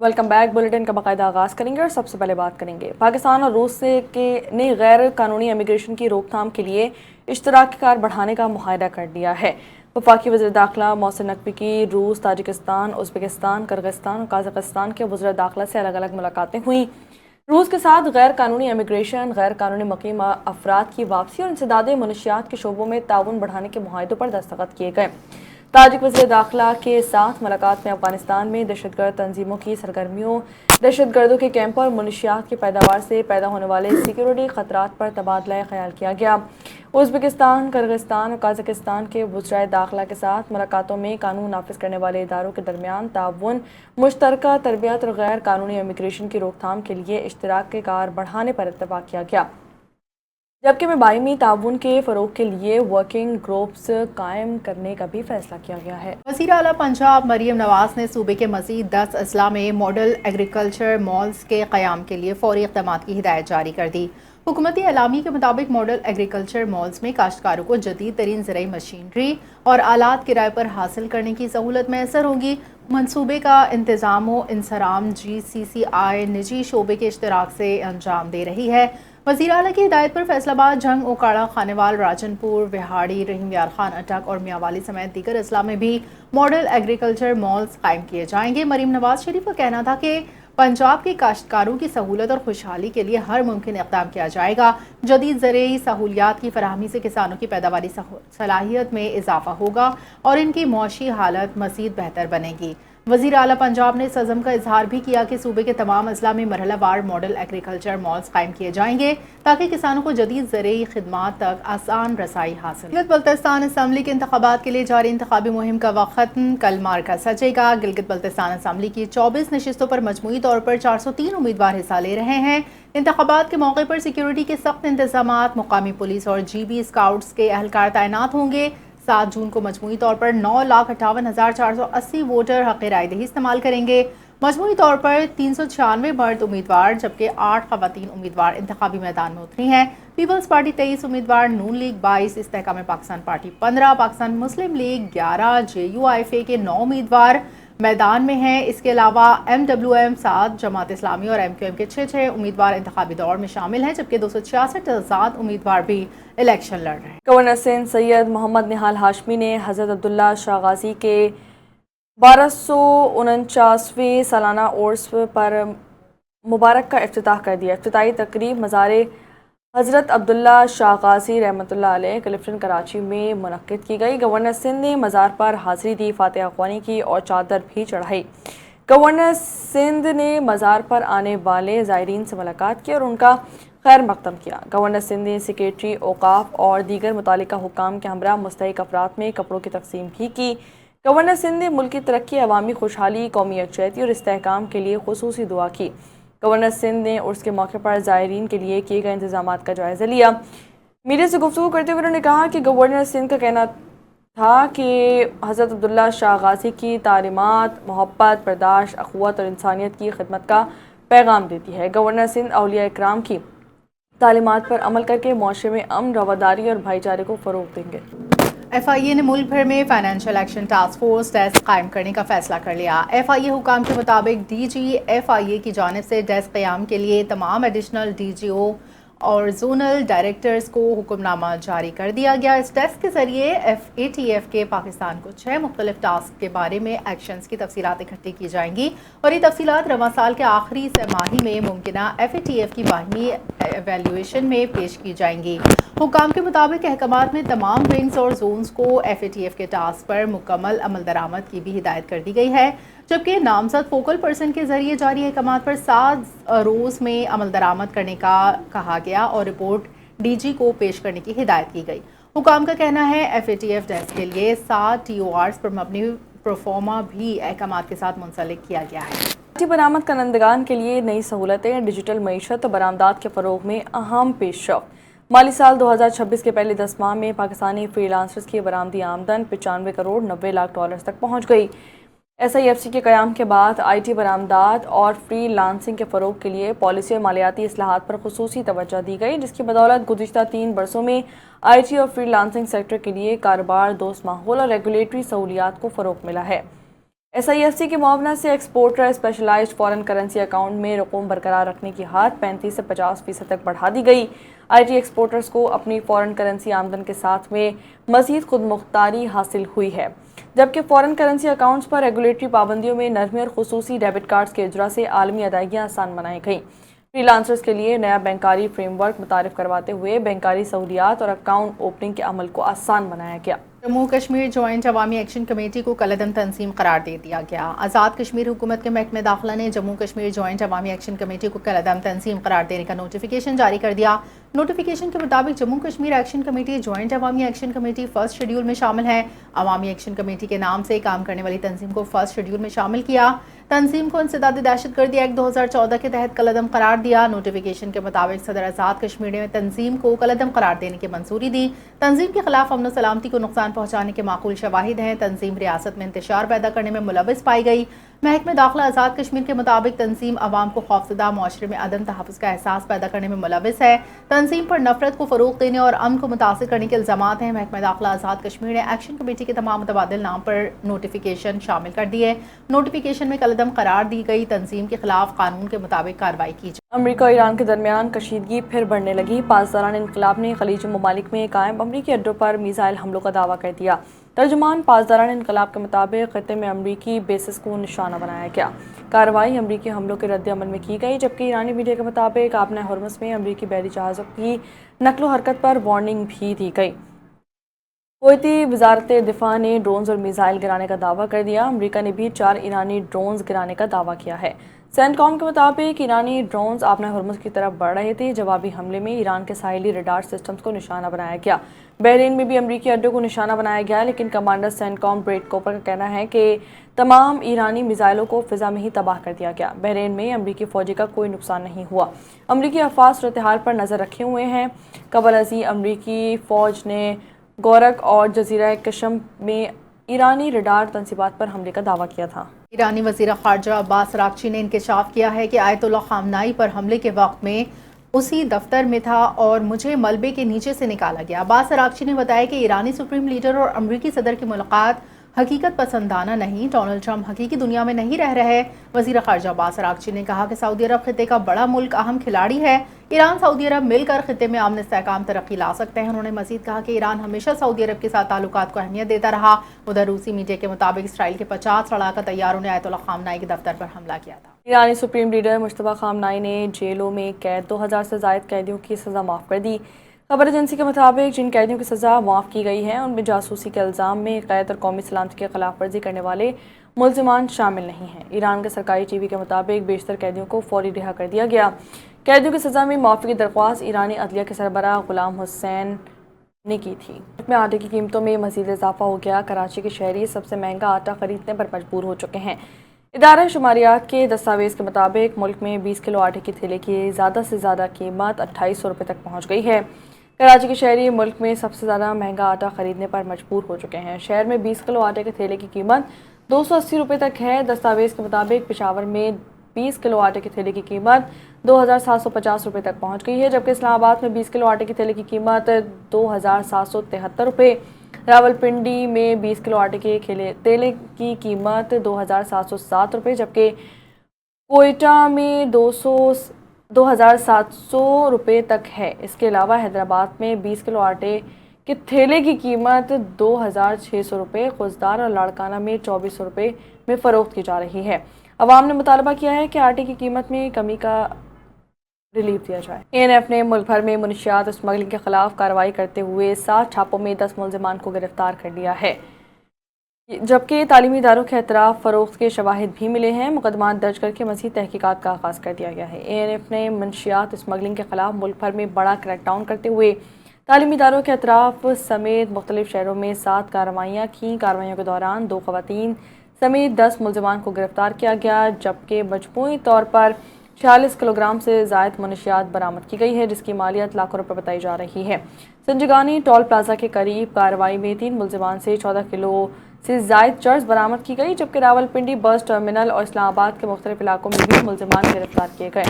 Welcome back. Bulletin کا باقاعدہ آغاز کریں گے اور سب سے پہلے بات کریں گے پاکستان اور روس نے غیر قانونی امیگریشن کی روک تھام کے لیے اشتراک کار بڑھانے کا معاہدہ کر لیا ہے۔ وفاقی وزیر داخلہ محسن نقوی کی روس، تاجکستان، ازبکستان، کرغزستان اور قازقستان کے وزراء داخلہ سے الگ الگ ملاقاتیں ہوئیں۔ روس کے ساتھ غیر قانونی امیگریشن، غیر قانونی مقیم افراد کی واپسی اور انسداد منشیات کے شعبوں میں تعاون بڑھانے کے معاہدوں پر دستخط کیے گئے۔ تاجک وزیر داخلہ کے ساتھ ملاقات میں افغانستان میں دہشت گرد تنظیموں کی سرگرمیوں، دہشت گردوں کے کیمپوں اور منشیات کی پیداوار سے پیدا ہونے والے سیکیورٹی خطرات پر تبادلہ خیال کیا گیا۔ ازبکستان، کرغزستان اور قازقستان کے وزرائے داخلہ کے ساتھ ملاقاتوں میں قانون نافذ کرنے والے اداروں کے درمیان تعاون، مشترکہ تربیت اور غیر قانونی امیگریشن کی روک تھام کے لیے اشتراک کار بڑھانے پر اتفاق کیا گیا، جبکہ میں باہمی تعاون کے فروغ کے لیے ورکنگ گروپس قائم کرنے کا بھی فیصلہ کیا گیا ہے۔ وزیر اعلیٰ پنجاب مریم نواز نے صوبے کے مزید 10 اضلاع میں ماڈل ایگریکلچر مالز کے قیام کے لیے فوری اقدامات کی ہدایت جاری کر دی۔ حکومتی اعلامیے کے مطابق ماڈل ایگریکلچر مالز میں کاشتکاروں کو جدید ترین زرعی مشینری اور آلات کرائے پر حاصل کرنے کی سہولت میسر ہوگی۔ منصوبے کا انتظام و انصرام GCCI نجی شعبے کے اشتراک سے انجام دے رہی ہے۔ وزیر اعلیٰ کی ہدایت پر فیصل آباد، جنگ، اوکاڑہ، خانیوال، راجن پور، وہاڑی، رحیم یار خان اٹک اور میاوالی سمیت دیگر اضلاع میں بھی ماڈل ایگریکلچر مالز قائم کیے جائیں گے۔ مریم نواز شریف کا کہنا تھا کہ پنجاب کے کاشتکاروں کی سہولت اور خوشحالی کے لیے ہر ممکن اقدام کیا جائے گا۔ جدید زرعی سہولیات کی فراہمی سے کسانوں کی پیداواری صلاحیت میں اضافہ ہوگا اور ان کی معاشی حالت مزید بہتر بنے گی۔ وزیر اعلیٰ پنجاب نے اس عزم کا اظہار بھی کیا کہ صوبے کے تمام اضلاع میں مرحلہ وار ماڈل ایگریکلچر مالز قائم کیے جائیں گے تاکہ کسانوں کو جدید زرعی خدمات تک آسان رسائی حاصل۔ گلگت بلتستان اسمبلی کے انتخابات کے لیے جاری انتخابی مہم کا وقت کل مارکا سجے گا۔ گلگت بلتستان اسمبلی کی 24 نشستوں پر مجموعی طور پر 403 امیدوار حصہ لے رہے ہیں۔ انتخابات کے موقع پر سیکیورٹی کے سخت انتظامات، مقامی پولیس اور GB اسکاؤٹس کے اہلکار تعینات ہوں گے۔ 7 جون کو مجموعی طور پر 9,58,480 ووٹر حق رائے دہی استعمال کریں گے۔ مجموعی طور پر 396 مرد امیدوار جبکہ 8 خواتین امیدوار انتخابی میدان میں اتری ہیں۔ پیپلز پارٹی 23 امیدوار، نون لیگ 22، استحکام پاکستان پارٹی 15، پاکستان مسلم لیگ 11، JUIFA کے 9 امیدوار میدان میں ہیں۔ اس کے علاوہ MWM 7، جماعت اسلامی اور MQM کے 6 امیدوار انتخابی دوڑ میں شامل ہیں جبکہ 266 آزاد امیدوار بھی الیکشن لڑ رہے ہیں۔ گورنر سندھ سید محمد نہال ہاشمی نے حضرت عبداللہ شاہ غازی کے 1249ویں سالانہ عرس پر مبارک کا افتتاح کر دیا۔ افتتاحی تقریب مزار حضرت عبداللہ شاہ غازی رحمۃ اللہ علیہ کلفٹن کراچی میں منعقد کی گئی۔ گورنر سندھ نے مزار پر حاضری دی، فاتحہ خوانی کی اور چادر بھی چڑھائی۔ گورنر سندھ نے مزار پر آنے والے زائرین سے ملاقات کی اور ان کا خیر مقدم کیا۔ گورنر سندھ نے سیکریٹری اوقاف اور دیگر متعلقہ حکام کے ہمراہ مستحق افراد میں کپڑوں کی تقسیم بھی کی۔ گورنر سندھ نے ملکی ترقی، عوامی خوشحالی، قومی یکجہتی اور استحکام کے لیے خصوصی دعا کی۔ گورنر سندھ نے عرس کے موقع پر زائرین کے لیے کیے گئے انتظامات کا جائزہ لیا۔ میڈیا سے گفتگو کرتے ہوئے انہوں نے کہا کہ گورنر سندھ کا کہنا تھا کہ حضرت عبداللہ شاہ غازی کی تعلیمات محبت، برداشت، اخوت اور انسانیت کی خدمت کا پیغام دیتی ہے۔ گورنر سندھ اولیاء اکرام کی تعلیمات پر عمل کر کے معاشرے میں امن، رواداری اور بھائی چارے کو فروغ دیں گے۔ FIA نے ملک بھر میں financial action task force desk قائم کرنے کا فیصلہ کر لیا۔ FIA حکام کے مطابق DG FIA کی جانب سے ڈیسک قیام کے لیے تمام ایڈیشنل DGO اور زونل ڈائریکٹرز کو حکم نامہ جاری کر دیا گیا۔ اس ڈیسک کے ذریعے FATF کے پاکستان کو 6 مختلف ٹاسک کے بارے میں ایکشنز کی تفصیلات اکٹھی کی جائیں گی اور یہ تفصیلات رواں سال کے آخری سہ ماہی میں ممکنہ FATF کی باہمی ایویلیویشن میں پیش کی جائیں گی۔ حکام کے مطابق احکامات میں تمام ونگز اور زونز کو FATF کے ٹاسک پر مکمل عمل درآمد کی بھی ہدایت کر دی گئی ہے، جبکہ نامزد فوکل پرسن کے ذریعے جاری احکامات پر 7 روز میں عمل درآمد کرنے کا کہا گیا اور رپورٹ DG کو پیش کرنے کی ہدایت کی گئی۔ حکام کا کہنا ہے FATF ڈیسک کے لیے 7 TORs پر مبنی پروفارما بھی احکامات کے ساتھ منسلک کیا گیا ہے۔ برآمد کنندگان کے لیے نئی سہولتیں، ڈیجیٹل معیشت اور برآمدات کے فروغ میں اہم پیش رفت۔ مالی سال 2026 کے پہلے 10 ماہ میں پاکستانی فری لانسرز کی برآمدی آمدن 95 کروڑ 90 لاکھ ڈالرز تک پہنچ گئی۔ SIFC کے قیام کے بعد IT برآمدات اور فری لانسنگ کے فروغ کے لیے پالیسی اور مالیاتی اصلاحات پر خصوصی توجہ دی گئی، جس کی بدولت گزشتہ 3 برسوں میں IT اور فری لانسنگ سیکٹر کے لیے کاروبار دوست ماحول اور ریگولیٹری سہولیات کو فروغ ملا ہے۔ SIFC کی معاونت سے exporter specialized foreign currency account میں رقوم برقرار رکھنے کی حد 35 سے 50% تک بڑھا دی گئی۔ IT ایکسپورٹرز کو اپنی فارن کرنسی آمدن کے ساتھ میں مزید خود مختاری حاصل ہوئی ہے، جبکہ فارن کرنسی اکاؤنٹس پر ریگولیٹری پابندیوں میں نرمی اور خصوصی ڈیبٹ کارڈز کے اجرا سے عالمی ادائیگیاں آسان بنائی گئیں۔ فری لانسرز کے لیے نیا بینکاری فریم ورک متعارف کرواتے ہوئے بینکاری سہولیات اور اکاؤنٹ اوپننگ کے عمل کو آسان بنایا گیا۔ جموں کشمیر جوائنٹ عوامی ایکشن کمیٹی کو کالعدم تنظیم قرار دے دیا گیا۔ آزاد کشمیر حکومت کے محکمہ داخلہ نے جموں کشمیر جوائنٹ عوامی ایکشن کمیٹی کو کالعدم تنظیم قرار دینے کا نوٹیفیکیشن جاری کر دیا۔ نوٹیفیکیشن کے مطابق Jammu Kashmir action committee joint عوامی ایکشن کمیٹی فرسٹ شیڈول میں شامل ہے۔ عوامی ایکشن کمیٹی کے نام سے کام کرنے والی تنظیم کو فرسٹ شیڈول میں شامل کیا۔ تنظیم کو انسداد دہشت گردی ایکٹ 2014 کے تحت کالعدم قرار دیا۔ نوٹیفیکیشن کے مطابق صدر آزاد کشمیر نے تنظیم کو کالعدم قرار دینے کی منظوری دی۔ تنظیم کے خلاف امن و سلامتی کو نقصان پہنچانے کے معقول شواہد ہیں۔ تنظیم ریاست میں انتشار پیدا کرنے میں ملوث پائی گئی۔ محکمہ داخلہ آزاد کشمیر کے مطابق تنظیم عوام کو خوفزدہ معاشرے میں عدم تحفظ کا احساس پیدا کرنے میں ملوث ہے۔ تنظیم پر نفرت کو فروغ دینے اور امن کو متاثر کرنے کے الزامات ہیں۔ محکمہ داخلہ آزاد کشمیر نے ایکشن کمیٹی کے تمام متبادل نام پر نوٹیفیکیشن شامل کر دیے۔ نوٹیفیکیشن میں کالعدم قرار دی گئی تنظیم کے خلاف قانون کے مطابق کارروائی کی جائے۔ امریکہ اور ایران کے درمیان کشیدگی پھر بڑھنے لگی۔ پاسداران انقلاب نے خلیجی ممالک میں قائم امریکی اڈوں پر میزائل حملوں کا دعویٰ کر دیا۔ ترجمان پاسداران انقلاب کے مطابق خطے میں امریکی بیسز کو نشانہ بنایا گیا۔ کارروائی امریکی حملوں کے رد عمل میں کی گئی، جبکہ ایرانی میڈیا کے مطابق آبنہ ہرمز میں امریکی بحری جہازوں کی نقل و حرکت پر وارننگ بھی دی گئی۔ کویتی وزارت دفاع نے ڈرونز اور میزائل گرانے کا دعویٰ کر دیا۔ امریکہ نے بھی 4 ایرانی ڈرونز گرانے کا دعویٰ کیا ہے۔ سینٹکام کے مطابق ایرانی ڈرونز آبنہ ہرمز کی طرف بڑھ رہے تھے۔ جوابی حملے میں ایران کے ساحلی ریڈار سسٹمز کو نشانہ بنایا گیا۔ بحرین میں بھی امریکی اڈوں کو نشانہ بنایا گیا، لیکن کمانڈر سینٹکام بریٹ کوپر کا کہنا ہے کہ تمام ایرانی میزائلوں کو فضا میں ہی تباہ کر دیا گیا۔ بحرین میں امریکی فوجی کا کوئی نقصان نہیں ہوا۔ امریکی افواج صورتحال پر نظر رکھے ہوئے ہیں۔ قبل ازیں امریکی فوج نے گورک اور جزیرہ کشم میں ایرانی ریڈار تنصیبات پر حملے کا دعویٰ کیا تھا۔ ایرانی وزیر خارجہ عباس اراغچی نے انکشاف کیا ہے کہ آیت اللہ خامنائی پر حملے کے وقت میں اسی دفتر میں تھا اور مجھے ملبے کے نیچے سے نکالا گیا۔ عباس اراغچی نے بتایا کہ ایرانی سپریم لیڈر اور امریکی صدر کی ملاقات حقیقت پسندانہ نہیں، ڈونلڈ ٹرمپ حقیقی دنیا میں نہیں رہ رہے۔ وزیر خارجہ عباس اراغچی نے کہا کہ سعودی عرب خطے کا بڑا ملک، اہم کھلاڑی ہے۔ ایران سعودی عرب مل کر خطے میں امن استحکام ترقی لا سکتے ہیں۔ انہوں نے مزید کہا کہ ایران ہمیشہ سعودی عرب کے ساتھ تعلقات کو اہمیت دیتا رہا۔ ادھر روسی میڈیا کے مطابق اسرائیل کے 50 لڑاکا طیاروں نے آیت اللہ خامنائی کے دفتر پر حملہ کیا تھا۔ ایرانی سپریم لیڈر مجتبیٰ خامنائی نے جیلوں میں قید 2000 سے زائد قیدیوں کی سزا معاف کر دی۔ خبر ایجنسی کے مطابق جن قیدیوں کی سزا معاف کی گئی ہے ان میں جاسوسی کے الزام میں قید اور قومی سلامتی کی خلاف ورزی کرنے والے ملزمان شامل نہیں ہیں۔ ایران کے سرکاری ٹی وی کے مطابق بیشتر قیدیوں کو فوری رہا کر دیا گیا۔ قیدیوں کی سزا میں معافی کی درخواست ایرانی عدلیہ کے سربراہ غلام حسین نے کی تھی۔ ملک میں آٹے کی قیمتوں میں مزید اضافہ ہو گیا۔ کراچی کے شہری سب سے مہنگا آٹا خریدنے پر مجبور ہو چکے ہیں۔ ادارہ شماریات کے دستاویز کے مطابق ملک میں 20 کلو آٹے کی تھیلے کی زیادہ سے زیادہ قیمت 2800 روپے تک پہنچ گئی ہے۔ کراچی کے شہری ملک میں سب سے زیادہ مہنگا آٹا خریدنے پر مجبور ہو چکے ہیں۔ شہر میں 20 کلو آٹے کے تھیلے کی قیمت 280 روپے تک ہے۔ دستاویز کے مطابق پشاور میں 20 کلو آٹے کے تھیلے کی قیمت 2750 روپے تک پہنچ گئی ہے، جبکہ اسلام آباد میں 20 کلو آٹے کے تھیلے کی قیمت 2773 روپے، راولپنڈی میں 20 کلو آٹے کے تھیلے کی قیمت 2707 روپے، جبکہ کوئٹہ میں 2700 روپے تک ہے۔ اس کے علاوہ حیدرآباد میں 20 کلو آٹے کے تھیلے کی قیمت 2600 روپے، خوزدار اور لاڑکانہ میں 2400 روپے میں فروخت کی جا رہی ہے۔ عوام نے مطالبہ کیا ہے کہ آٹے کی قیمت میں کمی کا ریلیف دیا جائے۔ ANF نے ملک بھر میں منشیات اسمگلنگ کے خلاف کارروائی کرتے ہوئے 7 چھاپوں میں 10 ملزمان کو گرفتار کر لیا ہے، جبکہ تعلیمی اداروں کے اطراف فروخت کے شواہد بھی ملے ہیں۔ مقدمات درج کر کے مزید تحقیقات کا آغاز کر دیا گیا ہے۔ ANF نے منشیات اسمگلنگ کے خلاف ملک بھر میں بڑا کریک ڈاؤن کرتے ہوئے تعلیمی اداروں کے اطراف سمیت مختلف شہروں میں 7 کارروائیاں کیں۔ کارروائیوں کے دوران 2 خواتین سمیت 10 ملزمان کو گرفتار کیا گیا، جبکہ مجموعی طور پر 46 کلو گرام سے زائد منشیات برآمد کی گئی ہے، جس کی مالیت لاکھوں روپے بتائی جا رہی ہے۔ سنجگانی ٹول پلازا کے قریب کارروائی میں 3 ملزمان سے 14 کلو سے زائد چرس برآمد کی گئی، جبکہ راولپنڈی بس ٹرمینل اور اسلام آباد کے مختلف علاقوں میں بھی ملزمان گرفتار کیے گئے۔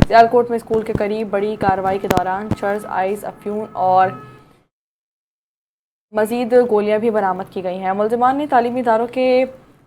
سیالکوٹ میں اسکول کے قریب بڑی کارروائی کے دوران چرس، آئس، افیون اور مزید گولیاں بھی برآمد کی گئی ہیں۔ ملزمان نے تعلیمی اداروں کے